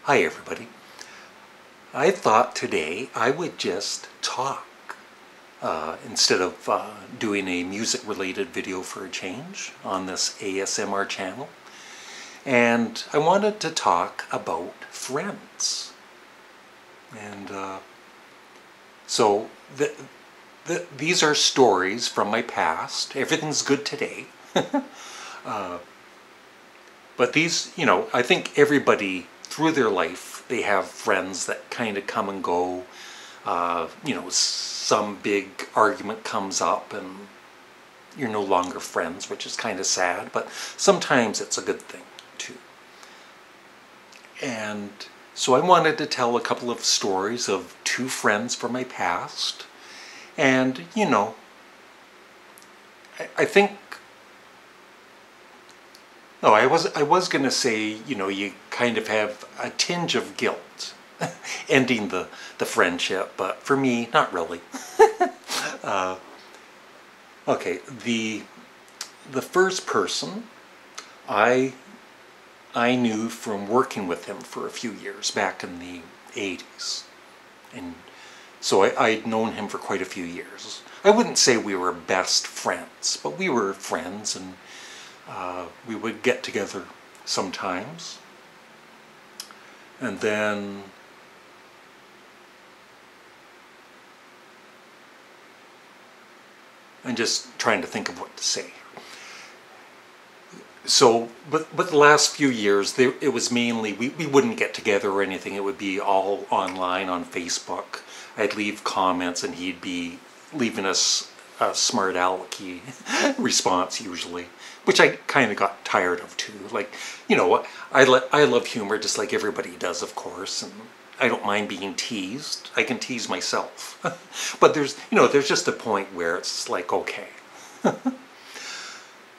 Hi everybody. I thought today I would just talk instead of doing a music related video for a change on this ASMR channel. And I wanted to talk about friends. And so these are stories from my past. Everything's good today. But these, I think everybody through their life, they have friends that kind of come and go. Some big argument comes up and you're no longer friends, which is kind of sad, but sometimes it's a good thing too. And so I wanted to tell a couple of stories of two friends from my past. And, I think I was going to say, you kind of have a tinge of guilt ending the friendship, but for me, not really. Okay, the first person I knew from working with him for a few years back in the 80s. And so I'd known him for quite a few years. I wouldn't say we were best friends, but we were friends, and we would get together sometimes. And then I'm just trying to think of what to say. So, but the last few years, it was mainly, we wouldn't get together or anything. It would be all online on Facebook. I'd leave comments and he'd be leaving us a smart alecky response usually, which I kind of got tired of too. Like, I love humor just like everybody does, of course, and I don't mind being teased. I can tease myself. But there's just a point where it's like, okay.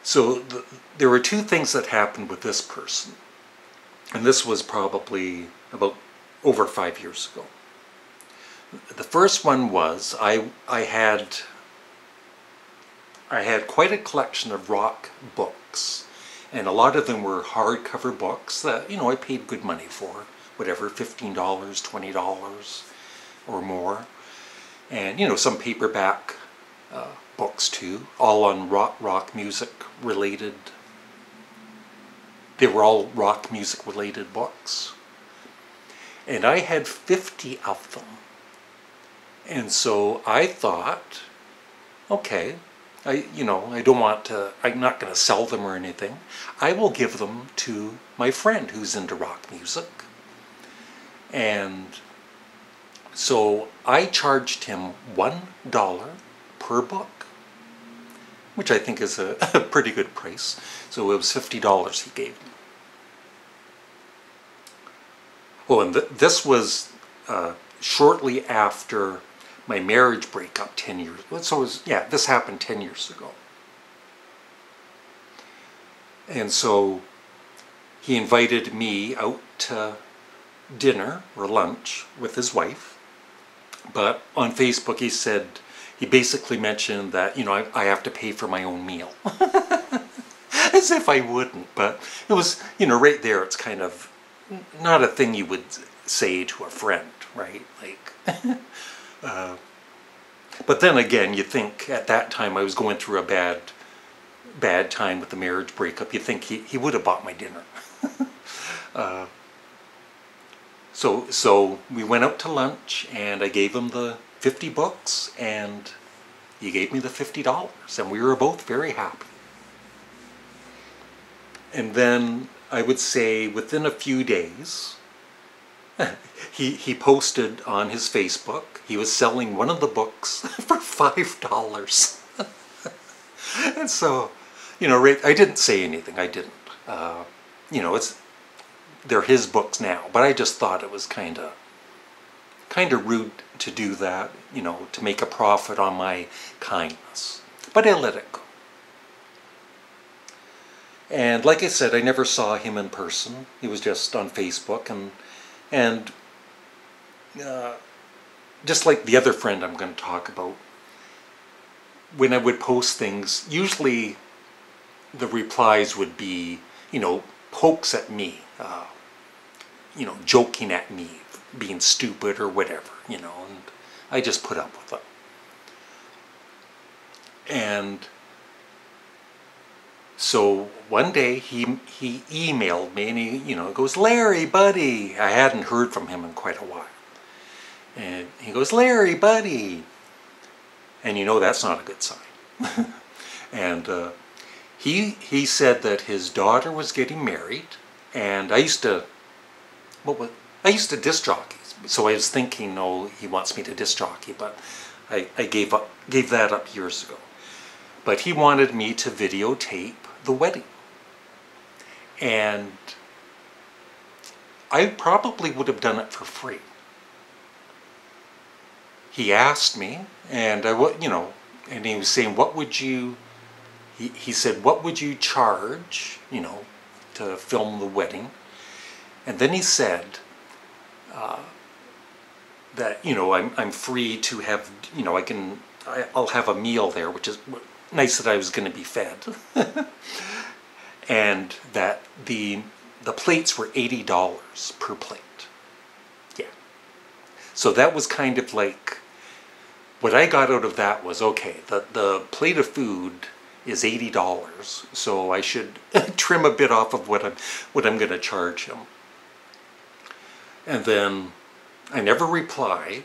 So there were two things that happened with this person, and this was probably about over 5 years ago. The first one was I had quite a collection of rock books, and a lot of them were hardcover books that I paid good money for, whatever, $15, $20 or more, and some paperback books too, all on rock music related. They were all rock music related books, and I had 50 of them. And so I thought, okay, I'm not going to sell them or anything. I will give them to my friend who's into rock music. And so I charged him $1 per book, which I think is a pretty good price. So it was $50 he gave me. Oh, and this was shortly after my marriage breakup 10 years. So this happened 10 years ago. And so he invited me out to dinner or lunch with his wife. But on Facebook he basically mentioned that, I have to pay for my own meal. As if I wouldn't, but it was, right there, it's kind of not a thing you would say to a friend, right? Like, but then again, you think at that time I was going through a bad time with the marriage breakup. You think he would have bought my dinner. So we went out to lunch, and I gave him the 50 books, and he gave me the $50, and we were both very happy. And then I would say within a few days, he posted on his Facebook, he was selling one of the books for $5. And so, I didn't say anything. I didn't. They're his books now, but I just thought it was kind of rude to do that, to make a profit on my kindness. But I let it go. And like I said, I never saw him in person. He was just on Facebook, and just like the other friend I'm going to talk about, when I would post things, usually the replies would be, pokes at me. joking at me, being stupid or whatever, and I just put up with it. And so one day he emailed me, and he goes, "Larry, buddy." I hadn't heard from him in quite a while. And he goes, "Larry, buddy." And that's not a good sign. And he said that his daughter was getting married, and I used to disc jockey. So I was thinking, no, he wants me to disc jockey, but I gave that up years ago. But he wanted me to videotape the wedding. And I probably would have done it for free. He asked me, and and he was saying, what would you, he said, what would you charge, to film the wedding? And then he said that, I'm free to have, I'll have a meal there, which is nice that I was going to be fed. And that the plates were $80 per plate. Yeah. So that was kind of like, what I got out of that was, okay, the plate of food is $80, so I should trim a bit off of what I'm going to charge him. And then I never replied.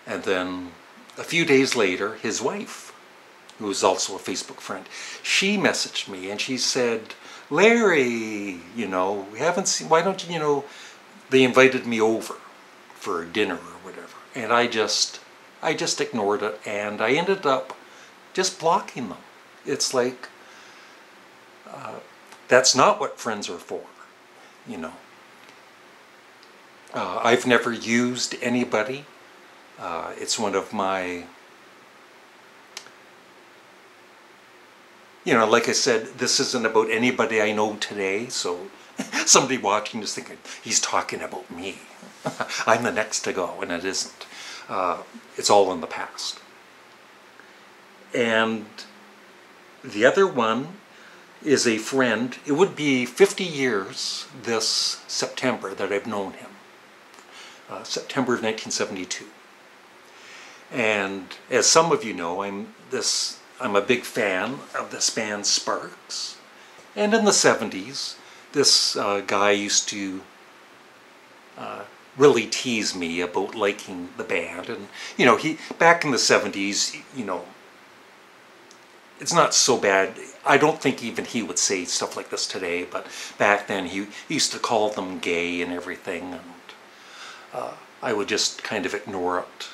And then a few days later, his wife, who was also a Facebook friend, she messaged me and she said, "Larry, we haven't seen, why don't you, they invited me over for dinner or whatever." And I just ignored it, and I ended up just blocking them. It's like, that's not what friends are for, I've never used anybody. It's one of my, like I said, this isn't about anybody I know today, so somebody watching is thinking, he's talking about me. I'm the next to go, and it isn't. It's all in the past. And the other one is a friend. It would be 50 years this September that I've known him. September of 1972. And as some of you know, I'm a big fan of this band Sparks. And in the 70s, this guy used to really tease me about liking the band. And he back in the 70s, it's not so bad. I don't think even he would say stuff like this today, but back then he used to call them gay and everything, and I would just kind of ignore it.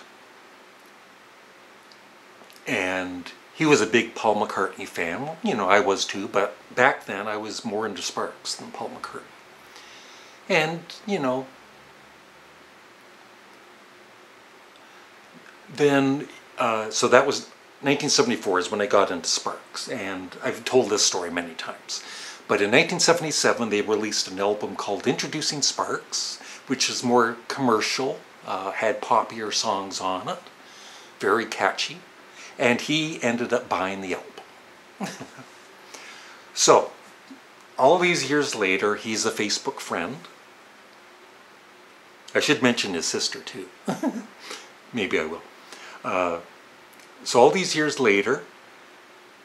And he was a big Paul McCartney fan. Well, I was too, but back then I was more into Sparks than Paul McCartney. And, then, so that was 1974 is when I got into Sparks, and I've told this story many times. But in 1977, they released an album called Introducing Sparks, which is more commercial, had poppier songs on it, very catchy, and he ended up buying the album. So, all these years later, he's a Facebook friend. I should mention his sister too. Maybe I will. So all these years later,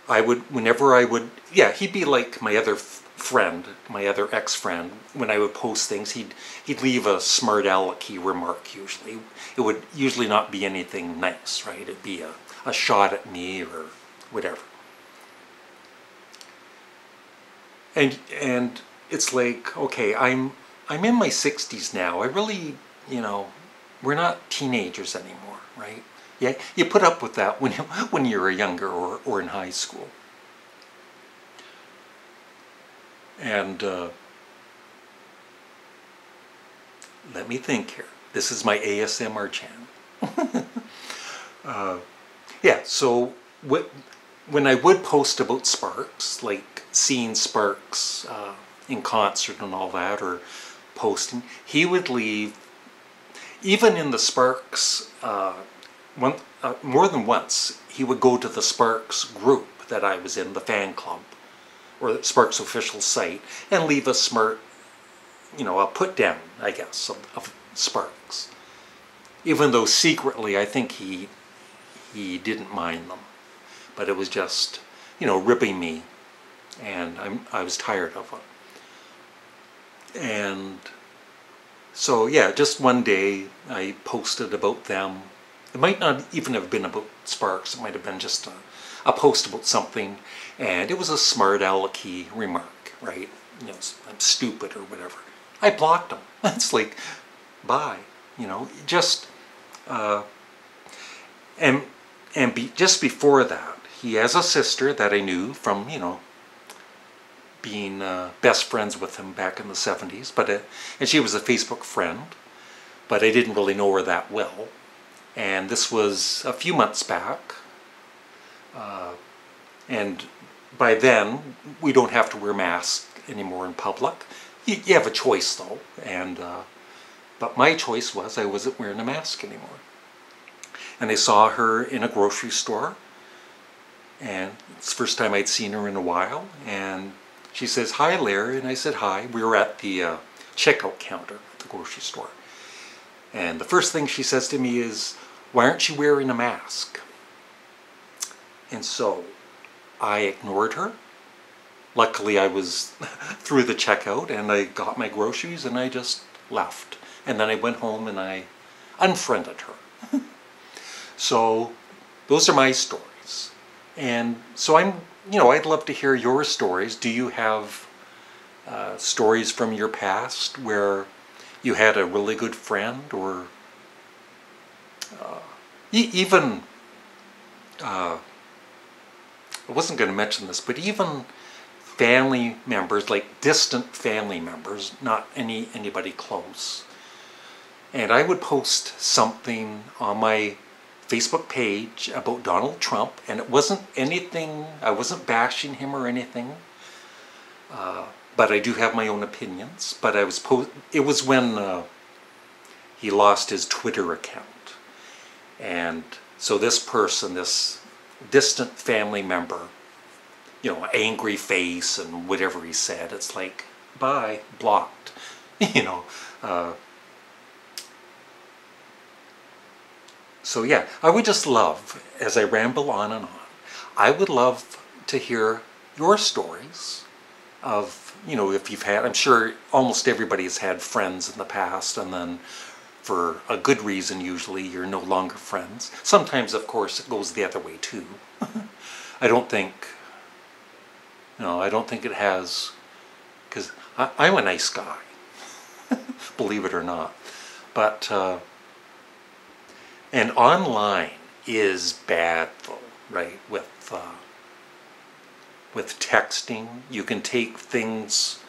he'd be like my other friend, my other ex-friend. When I would post things, he'd leave a smart alecky remark usually. It would usually not be anything nice, right? It'd be a shot at me or whatever. And it's like, okay, I'm in my 60s now. I really, we're not teenagers anymore, right? Yeah, you put up with that when you're younger or in high school. And let me think here. This is my ASMR channel. Yeah, so when I would post about Sparks, like seeing Sparks in concert and all that, or posting, he would leave, even in the Sparks, more than once, he would go to the Sparks group that I was in, the fan club, or the Sparks official site, and leave a smart, a put down, I guess, of Sparks. Even though secretly I think he didn't mind them, but it was just, ribbing me, and I was tired of it. And so yeah, just one day I posted about them. It might not even have been about Sparks. It might have been just a post about something, and it was a smart alecky remark, right? I'm stupid or whatever. I blocked him. It's like, bye. Just just before that, he has a sister that I knew from being best friends with him back in the 70s, and she was a Facebook friend, but I didn't really know her that well. And this was a few months back, and by then we don't have to wear masks anymore in public. You have a choice though, and but my choice was I wasn't wearing a mask anymore. And I saw her in a grocery store, and it's the first time I'd seen her in a while, and she says, "Hi Larry," and I said hi. We were at the checkout counter at the grocery store. And the first thing she says to me is, "Why aren't you wearing a mask?" And so I ignored her. Luckily I was through the checkout and I got my groceries and I just left. And then I went home and I unfriended her. So those are my stories. And so I'd love to hear your stories. Do you have stories from your past where you had a really good friend, or even, I wasn't going to mention this, but even family members, like distant family members, not anybody close. And I would post something on my Facebook page about Donald Trump, and it wasn't anything, I wasn't bashing him or anything, but I do have my own opinions. But it was when he lost his Twitter account. And so this person, this distant family member, angry face and whatever he said, it's like, bye, blocked, So yeah, I would just love, as I ramble on and on, I would love to hear your stories of, if you've had, I'm sure almost everybody has had friends in the past, and then for a good reason usually you're no longer friends. Sometimes of course it goes the other way too. I don't think it has, because I'm a nice guy, believe it or not. But and online is bad though, right? With texting, you can take things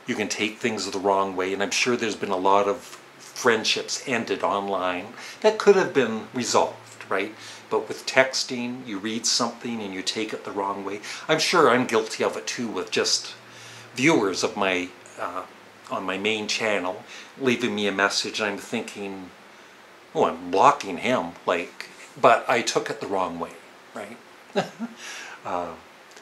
the wrong way, and I'm sure there's been a lot of friendships ended online that could have been resolved, right? But with texting, you read something and you take it the wrong way. I'm sure I'm guilty of it too, with just viewers of my on my main channel leaving me a message, and I'm thinking, oh, I'm blocking him, but I took it the wrong way, right?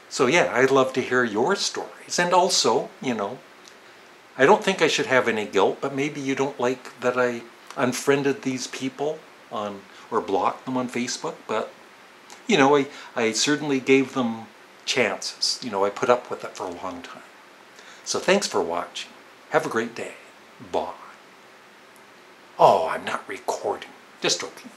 So yeah, I'd love to hear your stories. And also, I don't think I should have any guilt, but maybe you don't like that I unfriended these people or blocked them on Facebook, but I certainly gave them chances. I put up with it for a long time. So thanks for watching. Have a great day. Bye. Oh, I'm not recording. Just joking.